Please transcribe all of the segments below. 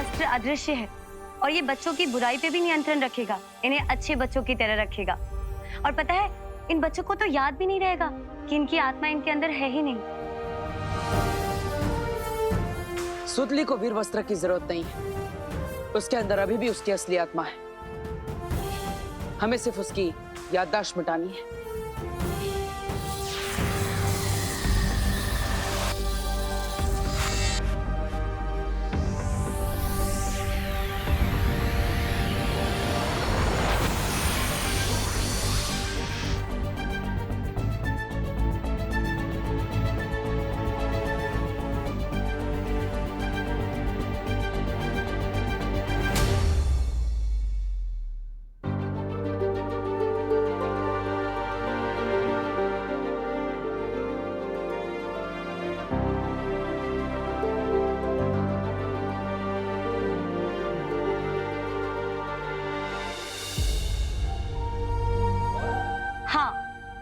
वस्त्र अदृश्य है और ये बच्चों की बुराई पे भी नियंत्रण रखेगा, इन्हें अच्छे बच्चों की तरह रखेगा। और पता है, इन बच्चों को तो याद भी नहीं रहेगा कि इनकी आत्मा इनके अंदर है ही नहीं। सुतली को वीर वस्त्र की जरूरत नहीं है, उसके अंदर अभी भी उसकी असली आत्मा है। हमें सिर्फ उसकी याददाश्त मिटानी है।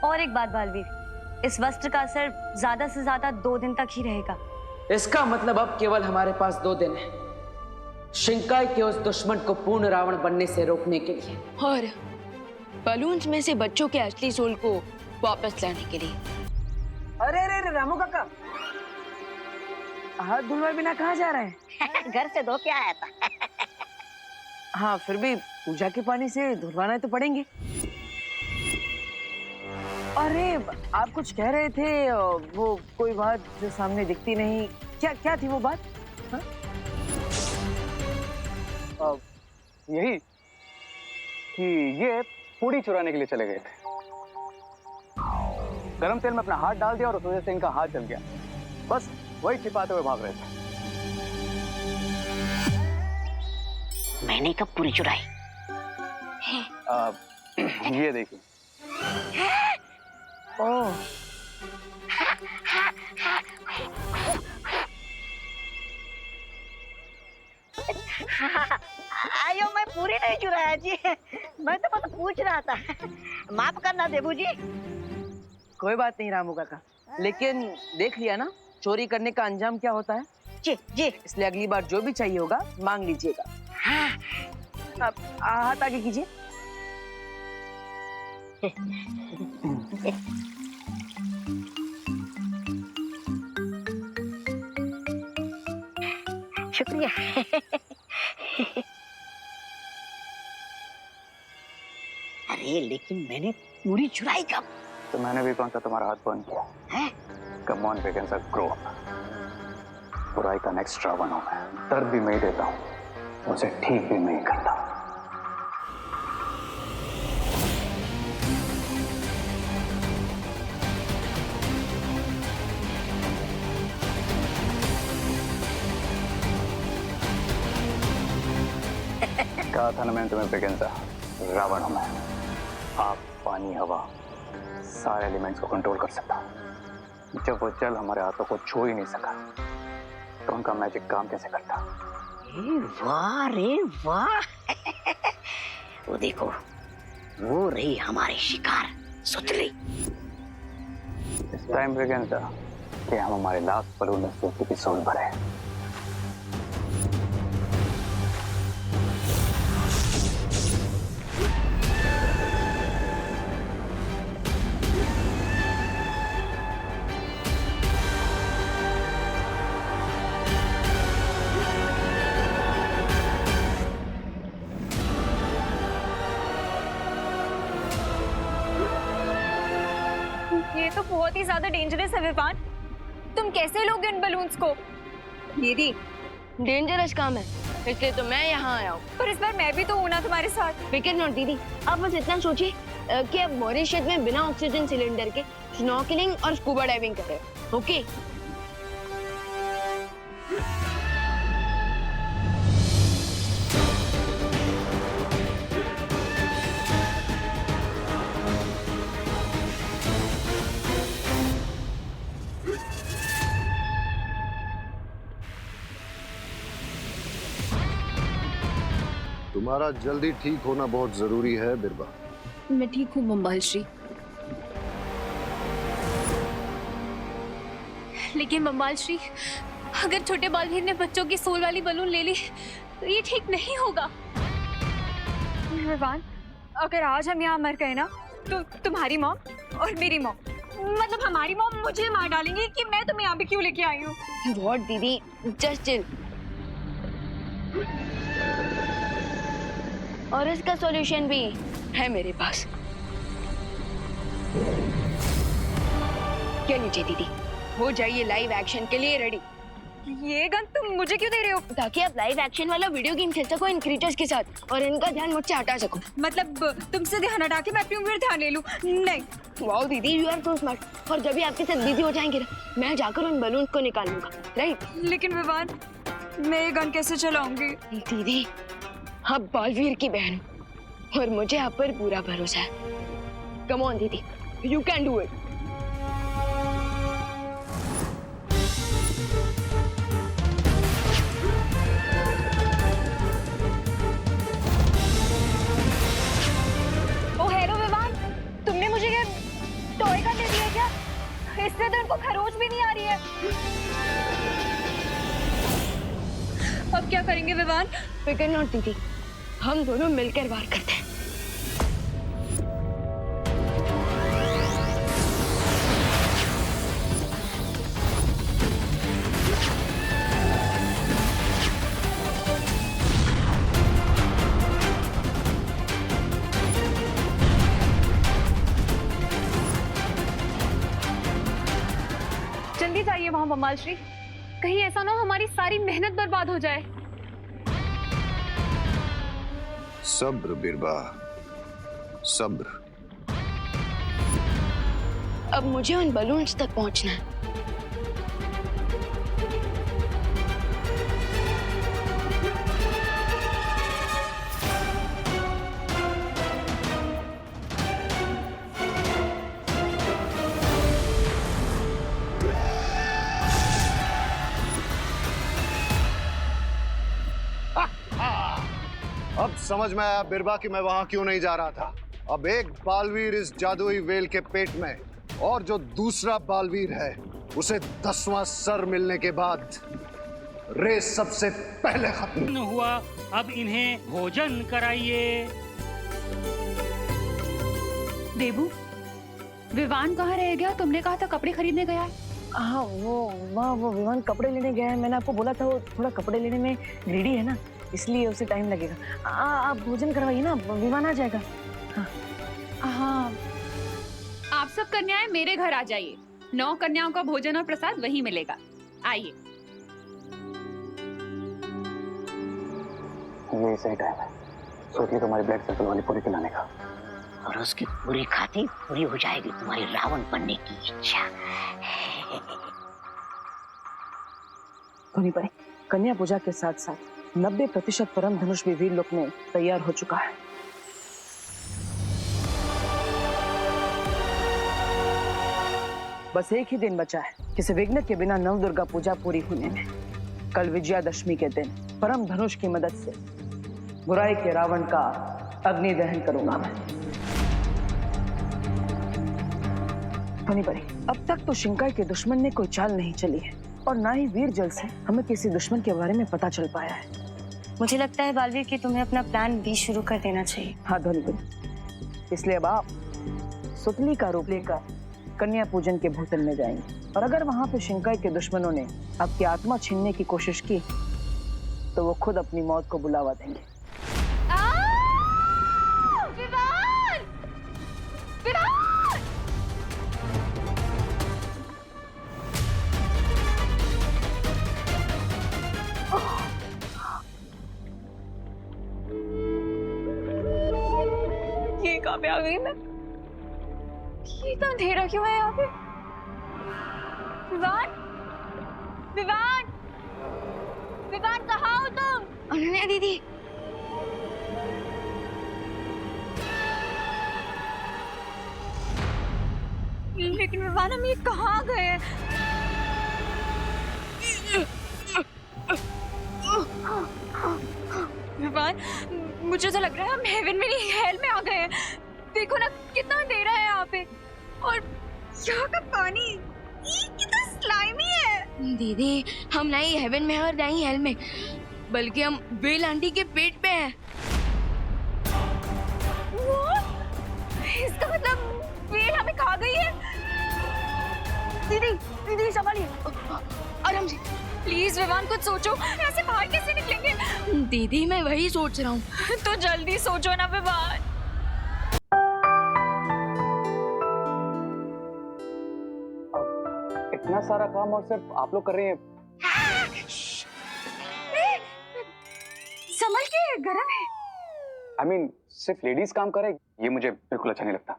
और एक बात बालवीर, इस वस्त्र का असर ज्यादा से ज्यादा 2 दिन तक ही रहेगा। इसका मतलब अब केवल हमारे पास 2 दिन है शिंकाई के उस दुश्मन को पूर्ण रावण बनने से रोकने के लिए और बलून्स में से बच्चों के असली सोल को वापस लाने के लिए। अरे अरे अरे रामू काका, हाथ धुलवाए बिना कहाँ जा रहे हैं? घर से धो के आया था। हाँ, फिर भी पूजा के पानी से धुलवाना तो पड़ेंगे। अरे आप कुछ कह रहे थे, वो कोई बात जो सामने दिखती नहीं, क्या थी वो बात? हाँ? यही कि ये पूड़ी चुराने के लिए चले गए थे। गरम तेल में अपना हाथ डाल दिया और उस वजह से इनका हाथ जल गया। बस वही छिपाते हुए भाग रहे थे। मैंने कब पूरी चुराई? ये देखिए। ओह, आयो, मैं पूरी नहीं चुराया जी, मैं तो बस पूछ रहा था। माफ करना देबू जी। कोई बात नहीं रामू काका, लेकिन देख लिया ना चोरी करने का अंजाम क्या होता है। जी जी। इसलिए अगली बार जो भी चाहिए होगा मांग लीजिएगा। हाँ। अब हाथ आगे कीजिए। शुक्रिया। अरे लेकिन मैंने पूरी चुराई कब? तो मैंने भी कौन सा तुम्हारा हाथ बंद किया है? कम ऑन वेकेंस ग्रो अप। बुराई का नेक्स्ट रावण हूं मैं। दर्द भी मैं ही देता हूं, उसे ठीक भी मैं ही करता। कहा था ना मैंने तुम्हें वेकेंसा, रावण हूं मैं। आग, पानी, हवा, सारे एलिमेंट्स को कंट्रोल कर सकता हूं। जब वो जल हमारे हाथों को छू ही नहीं सका तो उनका मैजिक काम कैसे करता? वाह रे वाह। वो देखो, वो रही हमारे शिकार सुतली। इस टाइम वेकेंसा कि हम हमारे लाख बलून में सोचते की सोल भरे। ये तो बहुत ही ज्यादा डेंजरस है विपान, तुम कैसे लोगे उन बलून्स को? दीदी, डेंजरस काम है, इसलिए तो मैं यहाँ आया हूँ। पर इस बार मैं भी तो हूँ ना तुम्हारे साथ। फिक्र नॉट दीदी, आप बस इतना सोचिए कि आप मॉरिशस में बिना ऑक्सीजन सिलेंडर के स्नॉर्कलिंग और स्कूबा डाइविंग कर रहे हैं। ओके? तुम्हारा जल्दी ठीक होना बहुत जरूरी है बिरबा। मैं ठीक हूँ बम्बाल श्री। लेकिन बम्बाल श्री, अगर छोटे बालवीर ने बच्चों की सोल वाली बलून ले ली तो ये ठीक नहीं होगा। विवान, अगर आज हम यहाँ मर गए ना तो तुम्हारी मॉम और मेरी मॉम, मतलब हमारी मॉम मुझे मार डालेंगी कि मैं तुम्हें यहाँ पे क्यों लेके आई हूँ। व्हाट दीदी, जस्ट चिल। और इसका सॉल्यूशन भी है मेरे पास। क्या नीचे दीदी, हो जाइए लाइव एक्शन के लिए रेडी। ये गन तुम मुझे क्यों दे रहे हो? ताकि आप लाइव एक्शन वाला वीडियो गेम खेल सको इन क्रिएटर्स के साथ और इनका ध्यान मुझसे हटा सको। मतलब तुमसे ध्यान हटा के मैं अपने ऊपर ध्यान ले लूं? नहीं। वाओ दीदी, यू आर सो स्मार्ट। और जब भी आपके साथ बिजी हो जाएंगे ना, मैं जाकर उन बलून को निकाल लूंगा, राइट? लेकिन विवान, मैं ये गन कैसे चलाऊंगी? दीदी, आप बालवीर की बहन हो और मुझे आप पर पूरा भरोसा है। Come on didi, you can do it. Toy gun दे दिया क्या? इससे तो इनको खरोच भी नहीं आ रही है। अब क्या करेंगे विवान? फिकर नॉट दीदी, हम दोनों मिलकर वार करते हैं। जल्दी जाइए वहां बमाल श्री, कहीं ऐसा ना हो हमारी सारी मेहनत बर्बाद हो जाए। सब्र बिरबा, सब्र। अब मुझे उन बलून्स तक पहुंचना है। अब समझ में आया बिरबा कि मैं वहां क्यों नहीं जा रहा था। अब एक बालवीर इस जादुई वेल के पेट में और जो दूसरा बालवीर है उसे 10वां सर मिलने के बाद रेस सबसे पहले खत्म हुआ। अब इन्हें भोजन कराइए। देबू, विवान कहाँ रह गया? तुमने कहा था कपड़े खरीदने गया है। हाँ, वो विमान कपड़े लेने गया है। मैंने आपको बोला था वो थोड़ा कपड़े लेने में ग्रीडी है ना, इसलिए उसे टाइम लगेगा। आप भोजन करवाइए ना, विमान आ जाएगा। हाँ, आप सब कन्याएं मेरे घर आ जाइए। 9 कन्याओं का भोजन और प्रसाद वहीं मिलेगा। आइए। ये सही टाइम है सोचली तुम्हारी ब्लड सर्कल वाली पूरी पिलाने का। और उसकी पूरी खाती पूरी हो जाएगी तुम्हारी रावण बनने की इच्छा। धोनी पड़े, कन्या पूजा के साथ साथ 90% परम धनुष भी वीर लोक में तैयार हो चुका है। बस एक ही दिन बचा है किसी विघ्न के बिना नवदुर्गा पूजा पूरी होने में। कल विजयादशमी के दिन परम धनुष की मदद से बुराई के रावण का अग्नि दहन करूंगा मैं। धोनी पड़े, अब तक तो शिंकाई के दुश्मन ने कोई चाल नहीं चली है और ना ही वीर जल से हमें किसी दुश्मन के बारे में पता चल पाया है। मुझे लगता है बालवीर कि तुम्हें अपना प्लान भी शुरू कर देना चाहिए। हाँ धोनी पड़े, इसलिए अब आप सुतली का रूप लेकर कन्या पूजन के भूतल में जाएंगे और अगर वहां पे शिंकाई के दुश्मनों ने आपकी आत्मा छीनने की कोशिश की तो वो खुद अपनी मौत को बुलावा देंगे। विवान! विवान! ये कहाँ पे आ गई मैं? ये इतना अंधेरा क्यों है यहाँ पे? विवान! विवान! विवान कहाँ हो तुम? अनन्या दीदी, लेकिन विवान हम ये कहाँ गए हैं? विवान, मुझे तो लग रहा है हम हेवन में नहीं हेल में आ गए हैं। देखो ना कितना अंधेरा है यहाँ पे और यहाँ का पानी कितना स्लाइमी है। दीदी, हम ना ही हेवन में और ना ही हेल में, बल्कि हम वेल आंटी के पेट पे हैं। इसका मतलब वेल हमें खा गई है। दीदी दीदी संभालिए, आराम से। प्लीज विवान कुछ सोचो, ऐसे बाहर कैसे निकलेंगे? दीदी मैं वही सोच रहा हूँ। तो जल्दी सोचो ना विवान। इतना सारा काम और सिर्फ आप लोग कर रही हैं। संभल के, गरम है। I mean, सिर्फ लेडीज काम करें ये मुझे बिल्कुल अच्छा नहीं लगता।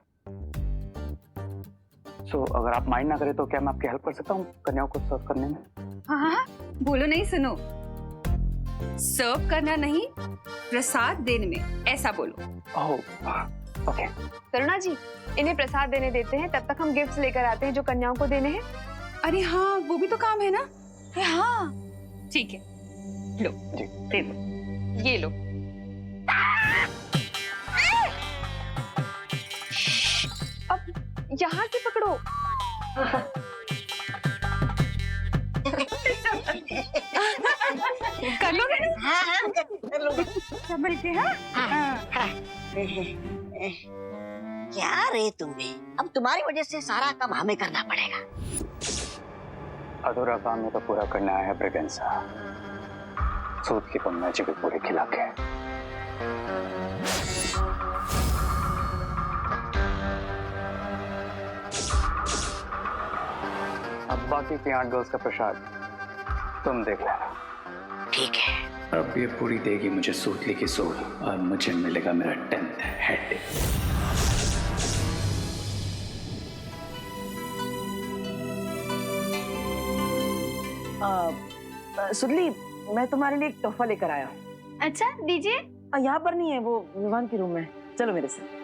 So, अगर आप माइंड ना करें तो क्या मैं आपकी हेल्प कर सकता हूँ कन्याओं को सर्व करने में? हाँ, बोलो नहीं, सुनो। सर्व करना नहीं, प्रसाद देने में, ऐसा बोलो। ओह, ओके। करुणा जी, इन्हें प्रसाद देने देते हैं, तब तक हम गिफ्ट्स लेकर आते हैं जो कन्याओं को देने हैं। अरे हाँ, वो भी तो काम है ना। हाँ ठीक है, लो जी। दे दो, ये लो। अब यहाँ से पकड़ो। कर लोगे ना? हाँ, कर लो। संभल के। हाँ, क्या रे तुम भी, अब तुम्हारी वजह से सारा काम हमें करना पड़ेगा। अधूरा काम में तो पूरा करना है ब्रिगेंसा। सूद की तो मैजिक भी पूरे खिला के। अब बाकी की 8 गर्ल्स का प्रसाद तुम देख लेना। ठीक है। अब ये पूरी देगी मुझे सूतली की सोल और मुझे मिलेगा मेरा 10th हेड। सुदली, मैं तुम्हारे लिए एक तोहफा लेकर आया हूँ। अच्छा, दीजिए। यहाँ पर नहीं है, वो विवान के रूम में। चलो मेरे से।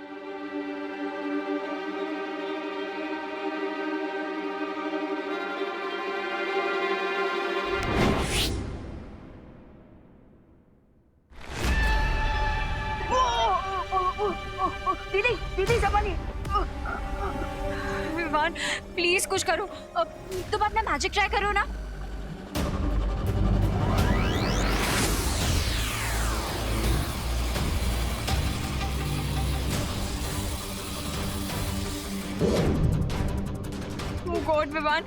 दीदी दीदी संभालिए। विवान प्लीज कुछ करो। अब तुम अपना मैजिक ट्राई करो ना। ओह गॉड विवान,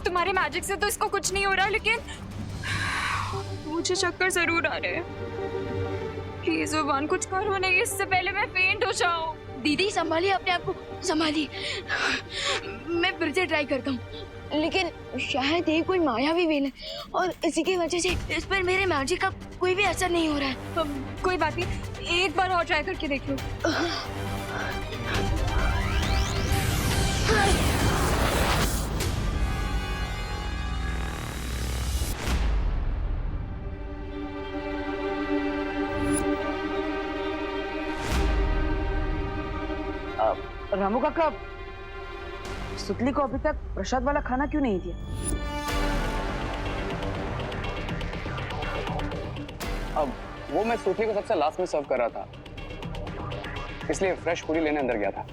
तुम्हारे मैजिक से तो इसको कुछ नहीं हो रहा, लेकिन मुझे चक्कर जरूर आ रहे हैं। प्लीज विवान कुछ करो नहीं, इससे पहले मैं फेंट हो जाऊं। दीदी संभालिए अपने आप को, संभालिए। मैं फिर से ट्राई करता हूँ, लेकिन शायद ये कोई मायावी वेल है और इसी की वजह से इस पर मेरे मैजिक का कोई भी असर नहीं हो रहा है। कोई बात नहीं, एक बार और ट्राई करके देख लो। रामू काका, सुतली को अभी तक प्रसाद वाला खाना क्यों नहीं दिया? अब वो मैं सूतली को सबसे लास्ट में सर्व कर रहा था, इसलिए फ्रेश पूरी लेने अंदर गया था।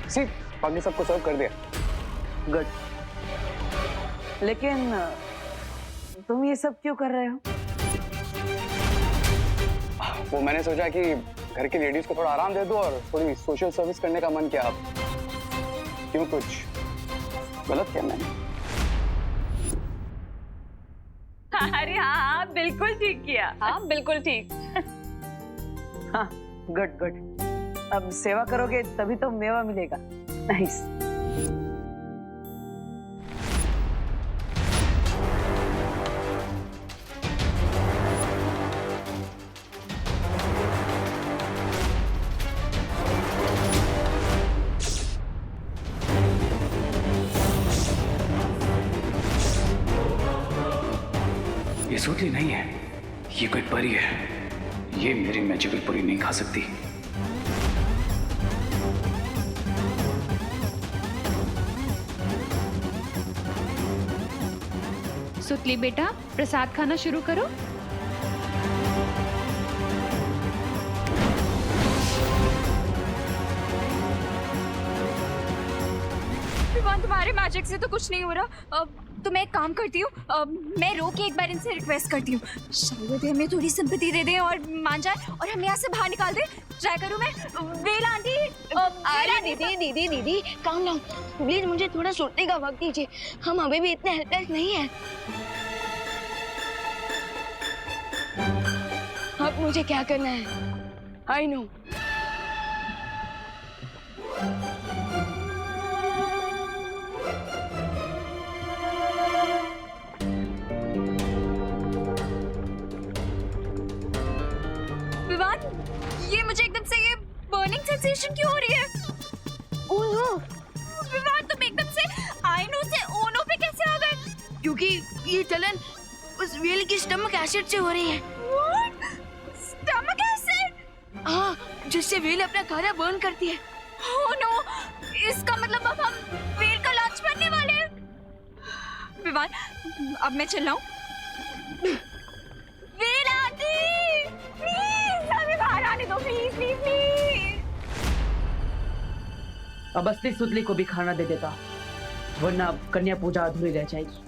सी, बाकी सबको सर्व कर दिया। गुड। लेकिन तुम ये सब क्यों कर रहे हो? वो मैंने सोचा कि घर की लेडीज को थोड़ा आराम दे दो और थोड़ी सोशल सर्विस करने का मन किया। क्यों, कुछ गलत किया मैंने? अरे हाँ, बिल्कुल ठीक किया। हाँ बिल्कुल ठीक। हाँ, गुड गुड। अब सेवा करोगे तभी तो मेवा मिलेगा। नाइस। ये सूतली नहीं है, ये कोई परी है। ये मेरी मैजिकल परी नहीं खा सकती। सुतली बेटा, प्रसाद खाना शुरू करो। विवान तुम्हारे मैजिक से तो कुछ नहीं हो रहा। अब तो मैं एक काम करती हूँ, मैं रो के एक बार इनसे रिक्वेस्ट करती हूँ, शायद हमें थोड़ी सिंपैथी दे दें और मान जाए और हमें यहाँ से बाहर निकाल दे। ट्राई करूँ मैं? वेल आंटी, अरे दीदी काम डाउन प्लीज, मुझे थोड़ा सोचने का वक्त दीजिए, हम अभी भी इतने हेल्पलेस नहीं है। अब मुझे क्या करना है? I know. विवान, ये मुझे एकदम से ये बर्निंग सेंसेशन क्यों हो रही है? ओह विवान, तुम एकदम से आई नो से ओनो पे कैसे आ गए? क्योंकि ये जलन उस व्हेल की स्टमक एसिड से हो रही है। Stomach acid? हाँ, जिससे व्हेल अपना खाना बर्न करती है। ओह नो, इसका मतलब अब हम व्हेल का लंच बनने वाले हैं। विवान, अब मैं चिल्लाऊं? व्हेल आंटी, प्लीज हमें बाहर आने दो, प्लीज प्लीज प्लीज। अब असली सुतली को भी खाना दे देता, वरना कन्या पूजा अधूरी रह जाएगी।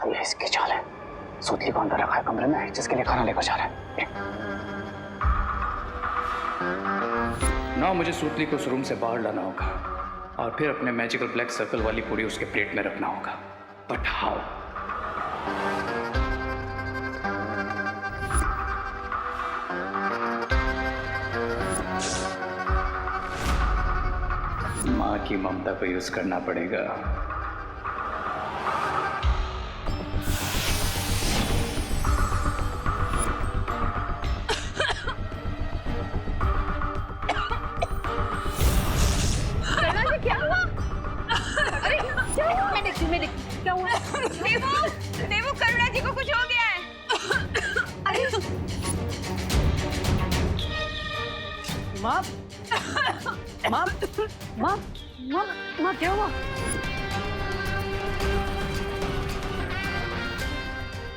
ये इसकी चाल है। सुतली को अंदर रखा है कमरे में, जिसके लिए खाना लेकर जा रहा है। ना मुझे सुतली को उस रूम से बाहर लाना होगा और फिर अपने मैजिकल ब्लैक सर्कल वाली पूरी उसके प्लेट में रखना होगा। But how? माँ की ममता को यूज करना पड़ेगा। देवू, करुणा जी को कुछ हो गया है। माँ माँ माँ माँ माँ क्या हुआ?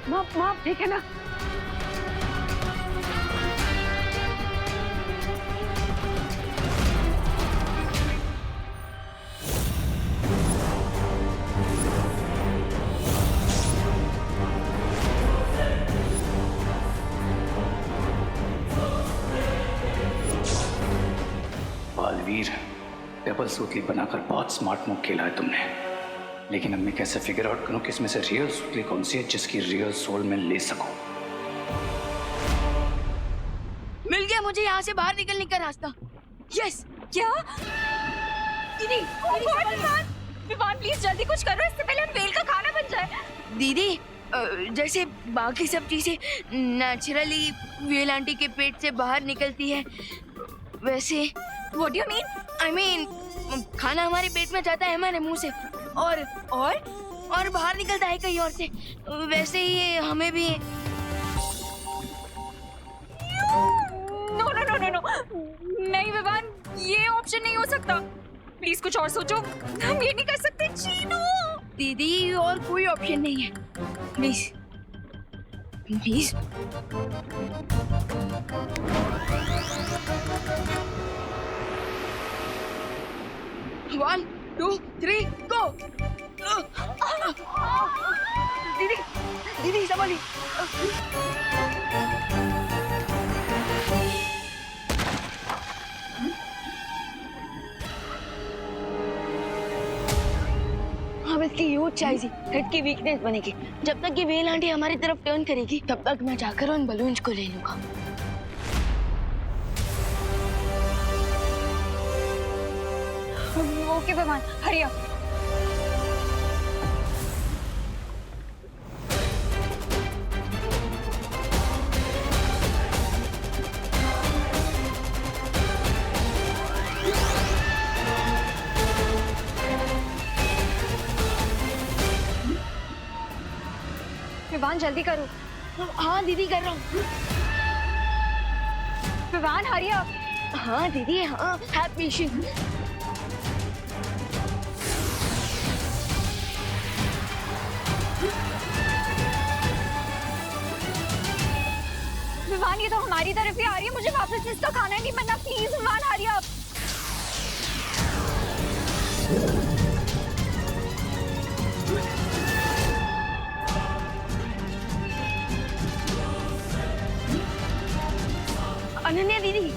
माँ ठीक है ना? बालवीर, डबल सूतली बनाकर बहुत स्मार्ट मूव खेला है तुमने, लेकिन अब मैं कैसे फिगर आउट करूं कि इसमें से रियल सूतली कौन सी है जिसकी रियल सोल में ले सकूं? मिल गया मुझे यहाँ से बाहर निकलने का रास्ता। यस। क्या? दीदी, विवान प्लीज जल्दी कुछ करो, इससे पहले हम वेल का खाना बन जाए। दीदी, जैसे बाकी सब चीजें नेचुरली व्हेल आंटी के पेट से बाहर निकलती है, वैसे what do you mean? I mean खाना हमारे पेट में जाता है हमारे मुंह से और बाहर निकलता है कहीं और से, वैसे ही हमें भी। No no no no no, नहीं विवान, ये ऑप्शन नहीं हो सकता। प्लीज कुछ और सोचो, हम ये नहीं कर सकते। चीनू दीदी, और कोई ऑप्शन नहीं है, प्लीज प्लीज। 1 2 3 गो। दीदी दीदी संभालिए। अब इसकी यूथ चाहिए, हेड की वीकनेस बनेगी। जब तक ये व्हेल आंटी हमारी तरफ टर्न करेगी तब तक मैं जाकर उन बलून्स को ले लूंगा। Okay Vivaan, hurry up. Vivaan जल्दी करो। हाँ दीदी कर रहा हूँ। Vivaan hurry up. हाँ दीदी, हाँ, हैव पेशेंस। विवान ये तो हमारी तरफ ही आ रही है, मुझे वापस इसका खाना नहीं बनना, प्लीज विवान आ रही है आप। अनन्या दीदी,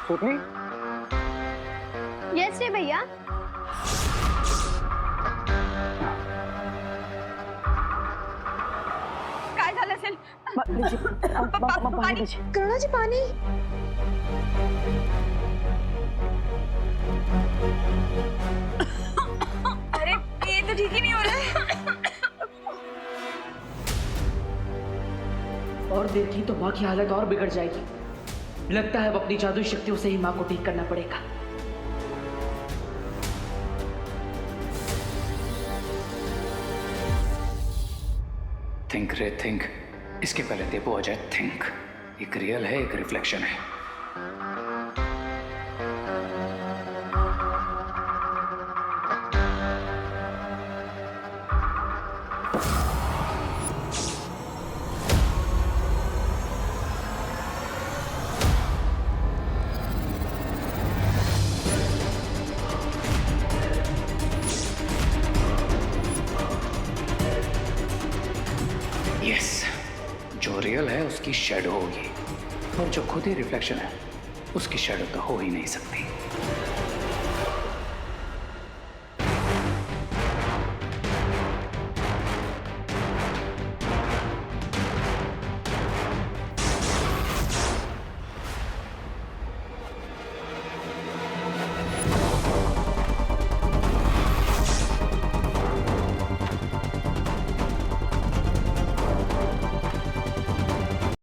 सुतली यस रे भैया। काय झालं असेल? पानी दीजिए। करुणा जी पानी। अरे ये तो ठीक ही नहीं हो रहा है। और देर की तो माँ की हालत और बिगड़ जाएगी। लगता है अब अपनी जादुई शक्तियों से ही माँ को ठीक करना पड़ेगा। थिंक रे थिंक, इसके पहले देपो आ जाए थिंक। एक रियल है, एक रिफ्लेक्शन है। यस, जो रियल है उसकी शैडो होगी, और जो खुद ही रिफ्लेक्शन है उसकी शैडो तो हो ही नहीं सकती।